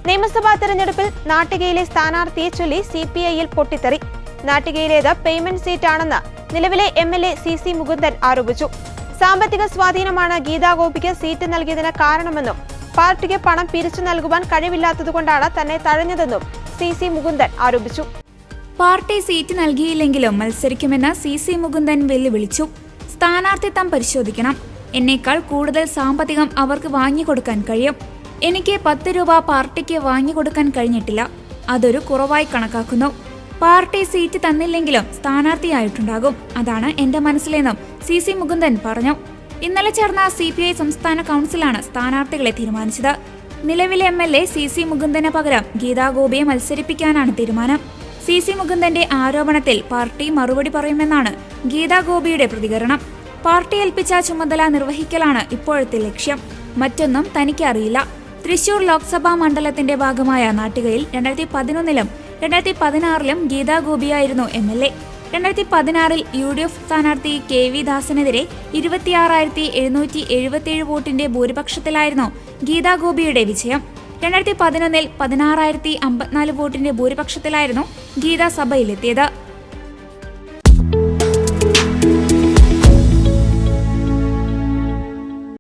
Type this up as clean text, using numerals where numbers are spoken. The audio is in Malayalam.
നിയമസഭാ തെരഞ്ഞെടുപ്പിൽ നാട്ടികയിലെ സ്ഥാനാർത്ഥിയെ ചൊല്ലി CPI-യിൽ പൊട്ടിത്തെറി. നാട്ടികയിലേത് പേയ്മെന്റ് സീറ്റാണെന്ന് നിലവിലെ MLA CC മുകുന്ദൻ ആരോപിച്ചു. സാമ്പത്തിക സ്വാധീനമാണ് ഗീതാ ഗോപിക്ക് സീറ്റ് നൽകിയതിന് കാരണമെന്നും പാർട്ടിക്ക് പണം പിരിച്ചു നൽകുവാൻ കഴിവില്ലാത്തതുകൊണ്ടാണ് തന്നെ തഴഞ്ഞതെന്നും CC മുകുന്ദൻ ആരോപിച്ചു. പാർട്ടി സീറ്റ് നൽകിയില്ലെങ്കിലും മത്സരിക്കുമെന്ന് CC മുകുന്ദൻ വെല്ലുവിളിച്ചു. സ്ഥാനാർത്ഥിത്വം പരിശോധിക്കണം. എന്നേക്കാൾ കൂടുതൽ സാമ്പത്തികം അവർക്ക് വാങ്ങിക്കൊടുക്കാൻ കഴിയും. എനിക്ക് 10 രൂപ പാർട്ടിക്ക് വാങ്ങിക്കൊടുക്കാൻ കഴിഞ്ഞിട്ടില്ല. അതൊരു കുറവായി കണക്കാക്കുന്നു. പാർട്ടി സീറ്റ് തന്നില്ലെങ്കിലും സ്ഥാനാർത്ഥിയായിട്ടുണ്ടാകും. അതാണ് എന്റെ മനസ്സിലെന്നും CC മുകുന്ദൻ പറഞ്ഞു. ഇന്നലെ ചേർന്ന CPI സംസ്ഥാന കൗൺസിലാണ് സ്ഥാനാർത്ഥികളെ തീരുമാനിച്ചത്. നിലവിലെ MLA CC മുകുന്ദന് പകരം ഗീതാ ഗോപിയെ മത്സരിപ്പിക്കാനാണ് തീരുമാനം. CC മുകുന്ദന്റെ ആരോപണത്തിൽ പാർട്ടി മറുപടി പറയുമെന്നാണ് ഗീതാ ഗോപിയുടെ പ്രതികരണം. പാർട്ടി ഏൽപ്പിച്ച ചുമതല നിർവഹിക്കലാണ് ഇപ്പോഴത്തെ ലക്ഷ്യം. മറ്റൊന്നും തനിക്ക് അറിയില്ല. തൃശൂർ ലോക്സഭാ മണ്ഡലത്തിന്റെ ഭാഗമായ നാട്ടികയിൽ 2011-ലും 2016-ലും ഗീതാ ഗോപിയായിരുന്നു MLA. 2016-ൽ UDF സ്ഥാനാർത്ഥി KV ദാസനെതിരെ 26,777 വോട്ടിന്റെ ഭൂരിപക്ഷത്തിലായിരുന്നു ഗീതാ ഗോപിയുടെ വിജയം. 2011-ൽ 16,054 വോട്ടിന്റെ ഭൂരിപക്ഷത്തിലായിരുന്നു ഗീത സഭയിലെത്തിയത്.